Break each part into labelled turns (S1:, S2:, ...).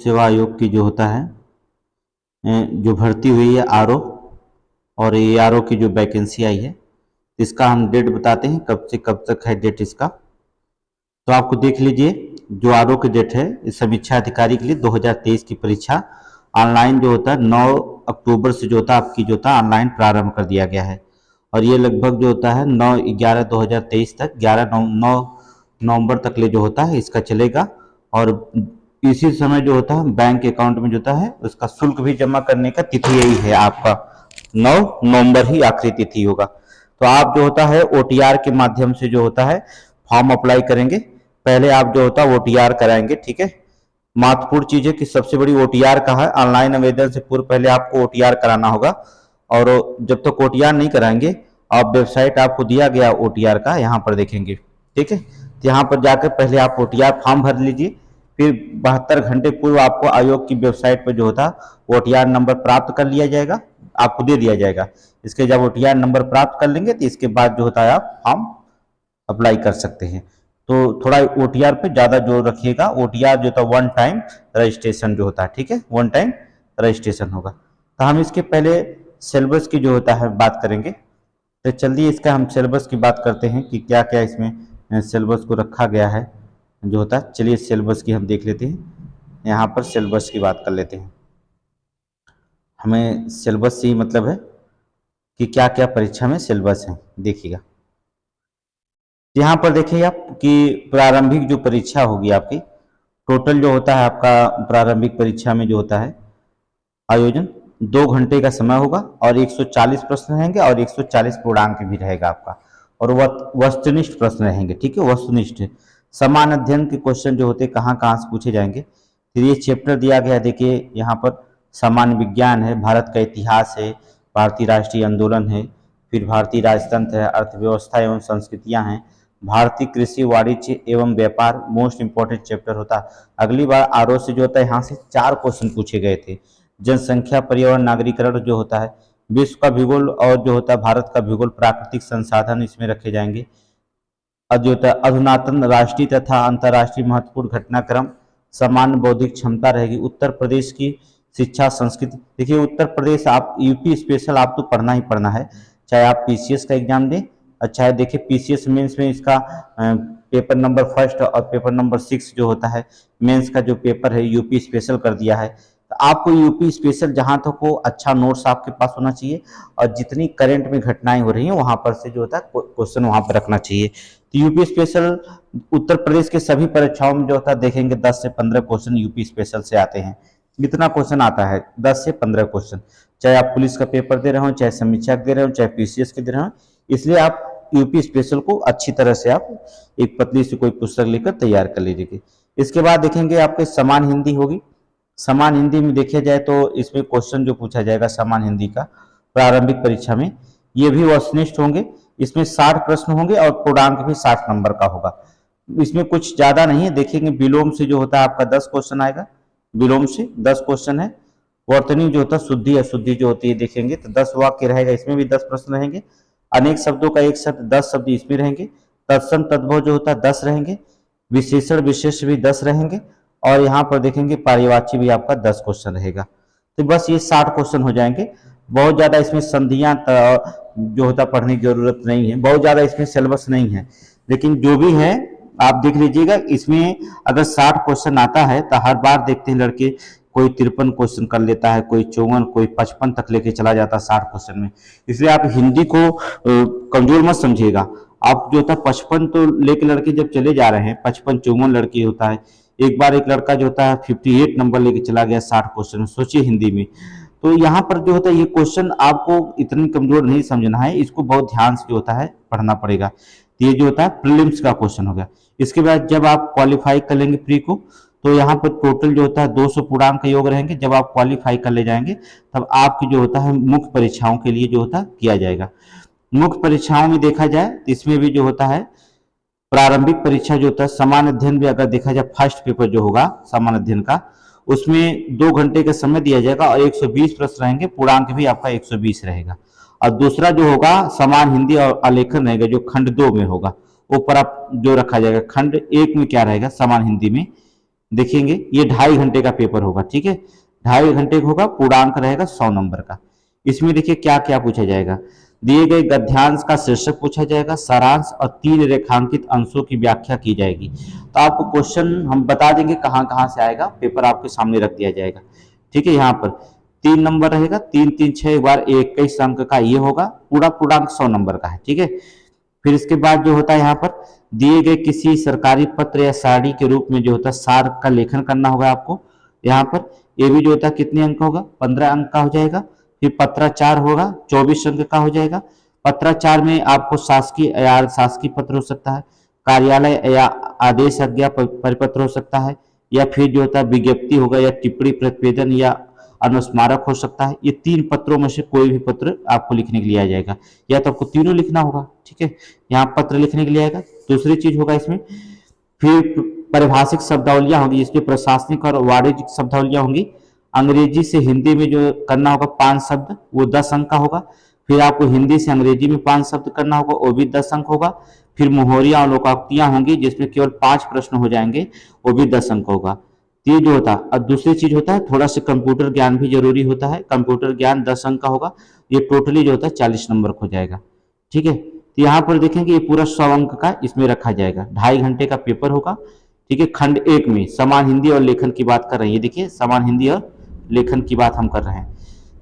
S1: सेवा आयोग की जो होता है जो भर्ती हुई है आरओ, और ये आरओ की जो वैकेंसी आई है इसका हम डेट बताते हैं कब से कब तक है डेट इसका। तो आपको देख लीजिए जो आरओ की डेट है इस समीक्षा अधिकारी के लिए 2023 की परीक्षा ऑनलाइन जो होता है 9 अक्टूबर से जो होता है आपकी जो होता है ऑनलाइन प्रारंभ कर दिया गया है। और ये लगभग जो होता है 9/11/2023 तक 9 नवंबर तक ले जो होता है इसका चलेगा। और इसी समय जो होता है बैंक अकाउंट में जो होता है उसका शुल्क भी जमा करने का तिथि यही है आपका 9 नवंबर ही आखिरी तिथि होगा। तो आप जो होता है ओटीआर के माध्यम से जो होता है फॉर्म अप्लाई करेंगे। पहले आप जो होता है ओटीआर कराएंगे, ठीक है। महत्वपूर्ण चीज है कि सबसे बड़ी ओटीआर का है, ऑनलाइन आवेदन से पूर्व पहले आपको ओटीआर कराना होगा। और जब तक ओटीआर नहीं कराएंगे आप वेबसाइट आपको दिया गया ओटीआर का यहाँ पर देखेंगे, ठीक है। तो यहाँ पर जाकर पहले आप ओटीआर फॉर्म भर लीजिए, फिर 72 घंटे पूर्व आपको आयोग की वेबसाइट पर जो होता ओटीआर नंबर प्राप्त कर लिया जाएगा, आपको दे दिया जाएगा। इसके जब ओटीआर नंबर प्राप्त कर लेंगे तो इसके बाद जो होता है आप फॉर्म अप्लाई कर सकते हैं। तो थोड़ा ओटीआर पे ज़्यादा जोर रखिएगा। ओटीआर जो होता है वन टाइम रजिस्ट्रेशन जो होता है, ठीक है, वन टाइम रजिस्ट्रेशन होगा। तो हम इसके पहले सिलेबस की जो होता है बात करेंगे। तो चलिए इसका हम सिलेबस की बात करते हैं कि क्या क्या इसमें सिलेबस को रखा गया है जो होता है। चलिए सिलेबस की हम देख लेते हैं, यहाँ पर सिलेबस की बात कर लेते हैं। हमें सिलेबस से ही मतलब है कि क्या क्या परीक्षा में सिलेबस है, देखिएगा। यहाँ पर देखिए आप कि प्रारंभिक जो परीक्षा होगी आपकी, टोटल जो होता है आपका प्रारंभिक परीक्षा में जो होता है आयोजन 2 घंटे का समय होगा और 140 प्रश्न रहेंगे और 140 पूर्णांक भी रहेगा आपका। और वस्तुनिष्ठ प्रश्न रहेंगे, ठीक है, वस्तुनिष्ठ। समान अध्ययन के क्वेश्चन जो होते हैं कहाँ कहाँ से पूछे जाएंगे। फिर ये चैप्टर दिया गया है, देखिए यहाँ पर सामान्य विज्ञान है, भारत का इतिहास है, भारतीय राष्ट्रीय आंदोलन है, फिर भारतीय राजतंत्र है, अर्थव्यवस्था एवं संस्कृतियाँ हैं, भारतीय कृषि वाणिज्य एवं व्यापार मोस्ट इंपॉर्टेंट चैप्टर होता है। अगली बार आरओ से जो होता है यहाँ से 4 क्वेश्चन पूछे गए थे। जनसंख्या, पर्यावरण, नागरिकरण जो होता है, विश्व का भूगोल और जो होता है भारत का भूगोल, प्राकृतिक संसाधन इसमें रखे जाएंगे। और जो होता है अधुनातन राष्ट्रीय तथा अंतर्राष्ट्रीय महत्वपूर्ण घटनाक्रम, सामान्य बौद्धिक क्षमता रहेगी। उत्तर प्रदेश की शिक्षा संस्कृति, देखिए उत्तर प्रदेश आप यूपी स्पेशल आप तो पढ़ना ही पढ़ना है, चाहे आप पीसीएस का एग्जाम दें। अच्छा है, देखिए पीसीएस मेंस में इसका पेपर नंबर 1 और पेपर नंबर 6 जो होता है मेंस का जो पेपर है यूपी स्पेशल कर दिया है। तो आपको यूपी स्पेशल जहां तक हो अच्छा नोट्स आपके पास होना चाहिए और जितनी करंट में घटनाएं हो रही हैं वहां पर से जो होता है क्वेश्चन वहां पर रखना चाहिए। तो यूपी स्पेशल उत्तर प्रदेश के सभी परीक्षाओं में जो होता है देखेंगे 10 से 15 क्वेश्चन यूपी स्पेशल से आते हैं। इतना क्वेश्चन आता है 10 से 15 क्वेश्चन, चाहे आप पुलिस का पेपर दे रहे हो, चाहे समीक्षा दे रहे हो, चाहे पीसीएस के दे रहे हो। इसलिए आप यूपी स्पेशल को अच्छी तरह से आप एक पतली से कोई पुस्तक लेकर तैयार कर लीजिए। इसके बाद देखेंगे आपके समान हिंदी होगी। समान हिंदी में देखा जाए तो इसमें क्वेश्चन जो पूछा जाएगा समान हिंदी का प्रारंभिक परीक्षा में ये भी वस्तुनिष्ठ होंगे। इसमें 60 प्रश्न होंगे और पूर्णांक भी 60 नंबर का होगा। इसमें कुछ ज्यादा नहीं है, देखेंगे विलोम से जो होता है आपका 10 क्वेश्चन आएगा, विलोम से 10 क्वेश्चन है। वर्तनी जो होता है शुद्धि अशुद्धि जो होती है देखेंगे तो 10 वाक्य रहेगा, इसमें भी 10 प्रश्न रहेंगे। अनेक शब्दों का एक शब्द 10 शब्द इसमें रहेंगे। तत्सम तद्भव जो होता है 10 रहेंगे। विशेषण विशेष भी 10 रहेंगे। और यहाँ पर देखेंगे पर्यायवाची भी आपका 10 क्वेश्चन रहेगा। तो बस ये 60 क्वेश्चन हो जाएंगे। बहुत ज्यादा इसमें संधियां जो होता पढ़ने की जरूरत नहीं है, बहुत ज्यादा इसमें सिलेबस नहीं है, लेकिन जो भी है आप देख लीजिएगा। इसमें अगर 60 क्वेश्चन आता है तो हर बार देखते हैं लड़के कोई 53 क्वेश्चन कर लेता है, कोई 54, कोई 55 तक लेके चला जाता है 60 क्वेश्चन में। इसलिए आप हिंदी को कमजोर मत समझिएगा। आप जो होता है 55 तो लेके लड़के जब चले जा रहे हैं 55 54 लड़के होता है। एक बार एक लड़का जो होता है 58 नंबर लेके चला गया 60 क्वेश्चन, सोचिए हिंदी में। तो यहाँ पर जो होता है ये क्वेश्चन आपको इतनी कमजोर नहीं समझना है, इसको बहुत ध्यान से होता है पढ़ना पड़ेगा। तो ये जो होता है प्रीलिम्स का क्वेश्चन हो गया। इसके बाद जब आप क्वालिफाई कर लेंगे प्री को तो यहाँ पर टोटल जो होता है 200 पूर्णांक योग रहेंगे। जब आप क्वालिफाई कर ले जाएंगे तब आपकी जो होता है मुख्य परीक्षाओं के लिए जो होता है किया जाएगा। मुख्य परीक्षाओं में देखा जाए तो इसमें भी जो होता है प्रारंभिक परीक्षा जो होता है समान अध्ययन भी अगर देखा जाए फर्स्ट पेपर जो होगा समान अध्ययन का उसमें 2 घंटे का समय दिया जाएगा और 120 प्रश्न रहेंगे, पूर्णांक भी आपका 120 रहेगा। और दूसरा जो होगा समान हिंदी और आलेखन रहेगा जो खंड 2 में होगा, ऊपर आप जो रखा जाएगा। खंड 1 में क्या रहेगा समान हिंदी में देखेंगे ये 2.5 घंटे का पेपर होगा, ठीक है, 2.5 घंटे का होगा, पूर्णांक रहेगा 100 नंबर का। इसमें देखिए क्या क्या पूछा जाएगा, दिए गए गद्यांश का शीर्षक पूछा जाएगा, सारांश और 3 रेखांकित अंशों की व्याख्या की जाएगी। तो आपको क्वेश्चन हम बता देंगे कहाँ कहाँ से आएगा, पेपर आपके सामने रख दिया जाएगा, ठीक है। यहाँ पर 3 नंबर रहेगा, 3 3 6 बार 21 अंक का ये होगा, पूरा पूर्णांक 100 नंबर का है, ठीक है। फिर इसके बाद जो होता है यहाँ पर दिए गए किसी सरकारी पत्र या सारणी के रूप में जो होता है सार का लेखन करना होगा आपको। यहाँ पर ये भी जो होता है कितने अंक होगा, 15 अंक का हो जाएगा। फिर पत्राचार होगा 24 अंक का हो जाएगा। पत्राचार में आपको शासकीय या शासकीय पत्र हो सकता है, कार्यालय या आदेश आज्ञा परिपत्र हो सकता है, या फिर जो होता है विज्ञप्ति होगा, या टिप्पणी प्रतिवेदन या अनुस्मारक हो सकता है। ये 3 पत्रों में से कोई भी पत्र आपको लिखने के लिए आ जाएगा, या तो आपको तीनों लिखना होगा, ठीक है। यहाँ पत्र लिखने के लिए आएगा। दूसरी चीज होगा इसमें फिर पारिभाषिक शब्दावलियां होंगी, जिसमें प्रशासनिक और वाणिज्यिक शब्दावलियां होंगी। अंग्रेजी से हिंदी में जो करना होगा 5 शब्द, वो 10 अंक का होगा। फिर आपको हिंदी से अंग्रेजी में 5 शब्द करना होगा, वो भी 10 अंक होगा। फिर मोहरियां और लोकोक्तियां होंगी, जिसमें केवल 5 प्रश्न हो जाएंगे, वो भी 10 अंक होगा। ये जो होता है, अब दूसरी चीज होता है थोड़ा सा कंप्यूटर ज्ञान भी जरूरी होता है। कंप्यूटर ज्ञान 10 अंक का होगा। ये टोटली जो होता है 40 नंबर हो जाएगा, ठीक है। तो यहाँ पर देखेंगे ये पूरा 100 अंक का इसमें रखा जाएगा। 2.5 घंटे का पेपर होगा, ठीक है। खंड 1 में समान हिंदी और लेखन की बात कर रहे हैं, ये देखिए समान हिंदी और लेखन की बात हम कर रहे हैं।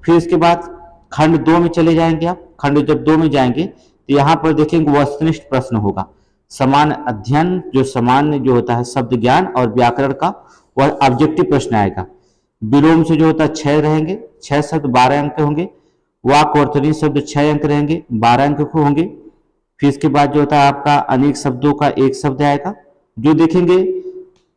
S1: फिर इसके बाद खंड 2 में चले जाएंगे आप। खंड जब 2 में जाएंगे तो यहाँ पर देखेंगे वस्तुनिष्ठ प्रश्न होगा, समान अध्ययन जो सामान्य जो होता है शब्द ज्ञान और व्याकरण का, वह ऑब्जेक्टिव प्रश्न आएगा। विलोम से जो होता है 6 रहेंगे, 6 शब्द 12 अंक के होंगे। वाक अर्थहीन शब्द 6 अंक रहेंगे, 12 अंक के होंगे। फिर इसके बाद जो होता है आपका अनेक शब्दों का एक शब्द आएगा। जो देखेंगे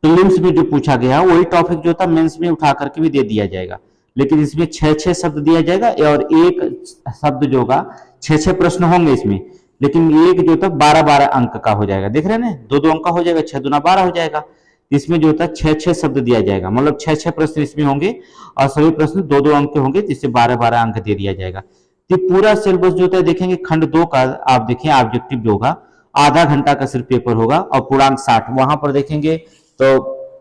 S1: प्रीलिम्स में जो पूछा गया है वही टॉपिक जो था मेंस में उठा करके भी दे दिया जाएगा, लेकिन इसमें 6 शब्द दिया जाएगा, और एक शब्द जो होगा 6 प्रश्न होंगे इसमें, लेकिन एक जो था 12 अंक का हो जाएगा। देख रहे हैं ना, 2 अंक का हो जाएगा, 6 दूना 12 हो जाएगा। इसमें जो होता है 6 शब्द दिया जाएगा, मतलब 6 प्रश्न इसमें होंगे, और सभी प्रश्न 2 अंक के होंगे, जिससे 12 अंक दे दिया जाएगा। तो पूरा सिलेबस जो होता है देखेंगे खंड 2 का आप देखें ऑब्जेक्टिव जो होगा आधा घंटा का सिर्फ पेपर होगा, और पूर्णांक 60। वहां पर देखेंगे तो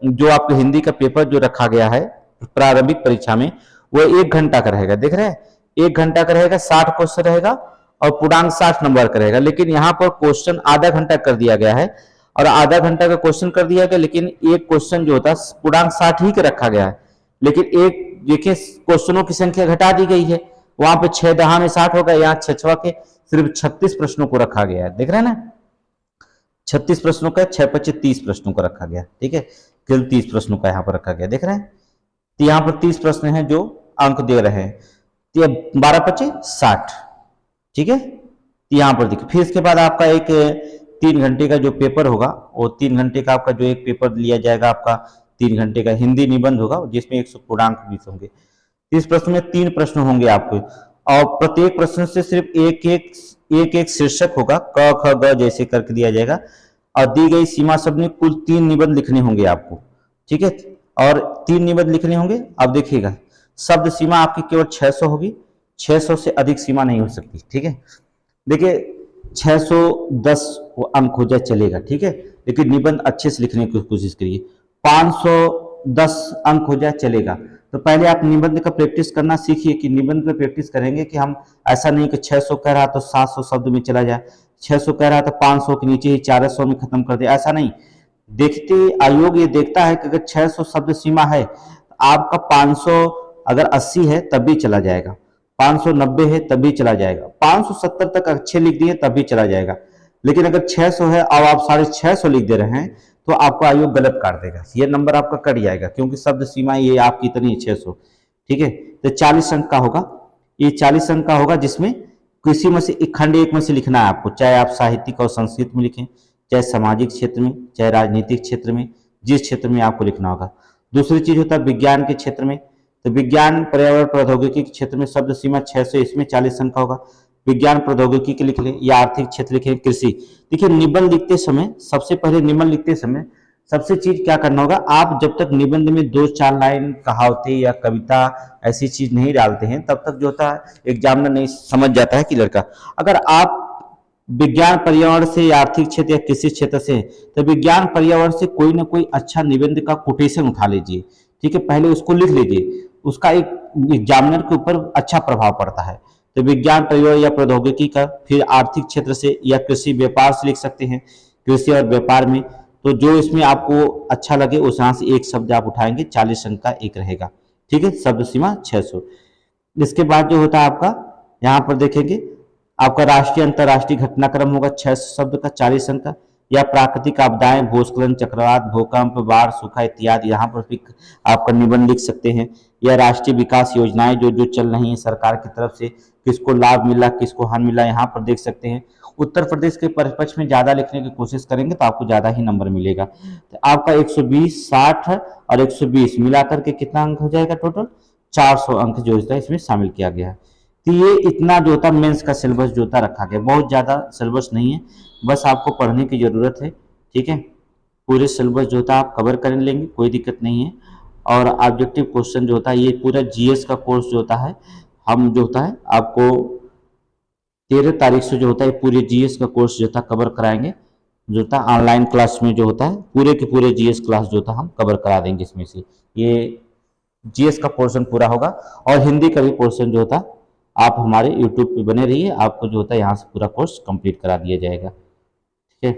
S1: जो आपको हिंदी का पेपर जो रखा गया है प्रारंभिक परीक्षा में, वो 1 घंटा का रहेगा। देख रहे हैं 1 घंटा का रहेगा, 60 क्वेश्चन रहेगा, और पूर्णांक 60 नंबर का रहेगा। लेकिन यहाँ पर क्वेश्चन आधा घंटा कर दिया गया है, और आधा घंटा का क्वेश्चन कर दिया गया, लेकिन एक क्वेश्चन जो होता है पूर्णांक 60 ही का रखा गया है, लेकिन एक देखिए क्वेश्चनों की संख्या घटा दी गई है। वहां पे 6 दहा में 60 होगा, यहाँ 6 के सिर्फ 36 प्रश्नों को रखा गया है। देख रहे हैं ना, 36 प्रश्नों का, 6 25 30 प्रश्नों को रखा गया, ठीक है। केवल 30 प्रश्नों का यहाँ पर रखा गया, देख रहे हैं। तो यहाँ पर 30 प्रश्न हैं जो अंक दे रहे हैं, तो 12 25 60, ठीक है। तो यहाँ पर देखिए फिर इसके बाद आपका एक 3 घंटे का जो पेपर होगा, वो 3 घंटे का आपका जो एक पेपर लिया जाएगा आपका 3 घंटे का हिंदी निबंध होगा, जिसमें 100 पूर्णांक 20 होंगे। इस प्रश्न में 3 प्रश्न होंगे आपको, और प्रत्येक प्रश्न से सिर्फ एक शीर्षक होगा, क ख ग जैसे करके दिया जाएगा, और दी गई सीमा शब्द में कुल 3 निबंध लिखने होंगे आपको, ठीक है। और 3 निबंध लिखने होंगे। अब देखिएगा शब्द सीमा आपकी केवल 600 होगी, 600 से अधिक सीमा नहीं हो सकती, ठीक है। देखिए 610 अंक हो जाए चलेगा, ठीक है, लेकिन निबंध अच्छे से लिखने की कोशिश करिए। 510 अंक हो जाए चलेगा। तो पहले आप निबंध का प्रैक्टिस करना सीखिए, कि निबंध पे प्रैक्टिस करेंगे कि हम ऐसा नहीं कि 600 कह रहा तो 700 शब्द में चला जाए, 600 कह रहा तो 500 के नीचे ही 400 में खत्म कर दे, ऐसा नहीं। देखते आयोग ये देखता है कि अगर 600 शब्द सीमा है, आपका 500 अगर 80 है तब भी चला जाएगा, 590 है तब भी चला जाएगा, 570 तक अच्छे लिख दिए तब भी चला जाएगा। लेकिन अगर 600 है और आप 650 लिख दे रहे हैं तो आपको आयोग गलत काट देगा, ये नंबर आपका कट जाएगा, क्योंकि शब्द सीमा ये आपकी इतनी 600, ठीक है। तो 40 अंक का होगा, ये 40 अंक का होगा, जिसमें किसी में से खंड 1 में से लिखना है आपको, चाहे आप साहित्यिक और संस्कृत में लिखें, चाहे सामाजिक क्षेत्र में, चाहे राजनीतिक क्षेत्र में, जिस क्षेत्र में आपको लिखना होगा। दूसरी चीज होता है विज्ञान के क्षेत्र में, तो विज्ञान पर्यावरण प्रौद्योगिकी के क्षेत्र में शब्द सीमा 600, इसमें 40 अंक का होगा। विज्ञान प्रौद्योगिकी के लिख लें, या आर्थिक क्षेत्र लिखें, कृषि। देखिए निबंध लिखते समय, सबसे पहले निबंध लिखते समय सबसे चीज क्या करना होगा, आप जब तक निबंध में 2-4 लाइन कहावतें या कविता ऐसी चीज नहीं डालते हैं, तब तक जो होता है एग्जामिनर नहीं समझ जाता है कि लड़का। अगर आप विज्ञान पर्यावरण से या आर्थिक क्षेत्र या किसी क्षेत्र से, तो विज्ञान पर्यावरण से कोई ना कोई अच्छा निबंध का कोटेशन उठा लीजिए, ठीक है, पहले उसको लिख लीजिए, उसका एक एग्जामिनर के ऊपर अच्छा प्रभाव पड़ता है। तो विज्ञान पर्यावरण या प्रौद्योगिकी का, फिर आर्थिक क्षेत्र से या कृषि व्यापार से लिख सकते हैं, कृषि और व्यापार में, तो जो इसमें आपको अच्छा लगे उस यहाँ से एक शब्द आप उठाएंगे, 40 अंक का एक रहेगा, ठीक है, शब्द सीमा 600। इसके बाद जो होता है आपका, यहाँ पर देखेंगे आपका राष्ट्रीय अंतर्राष्ट्रीय घटनाक्रम होगा 600 शब्द का, 40 अंक का, या प्राकृतिक आपदाएं, भूस्खलन, चक्रवात, भूकंप, बाढ़, सूखा इत्यादि, यहाँ पर भी आपका निबंध लिख सकते हैं। या राष्ट्रीय विकास योजनाएं जो जो चल रही हैं सरकार की तरफ से, किसको लाभ मिला, किसको हानि मिला, यहाँ पर देख सकते हैं। उत्तर प्रदेश के परिप्रेक्ष्य में ज्यादा लिखने की कोशिश करेंगे तो आपको ज्यादा ही नंबर मिलेगा। तो आपका 120, 60 और 120 मिलाकर के कितना अंक हो जाएगा टोटल, 400 अंक जो होता है इसमें शामिल किया गया है। तो ये इतना जो होता मेंस का सिलेबस जो होता रखा गया, बहुत ज़्यादा सिलेबस नहीं है, बस आपको पढ़ने की ज़रूरत है, ठीक है। पूरे सिलेबस जो होता है आप कवर कर लेंगे, कोई दिक्कत नहीं है। और ऑब्जेक्टिव क्वेश्चन जो होता है, ये पूरा जीएस का कोर्स जो होता है, हम जो होता है आपको 13 तारीख से जो होता है पूरे जीएस का कोर्स जो होता है कवर कराएंगे, जो होता है ऑनलाइन क्लास में जो होता है पूरे के पूरे जीएस क्लास जो होता है हम कवर करा देंगे इसमें से। ये जीएस का पोर्शन पूरा होगा, और हिंदी का भी पोर्शन जो होता है आप हमारे यूट्यूब पे बने रहिए, आपको जो होता है यहाँ से पूरा कोर्स कंप्लीट करा दिया जाएगा, ठीक है।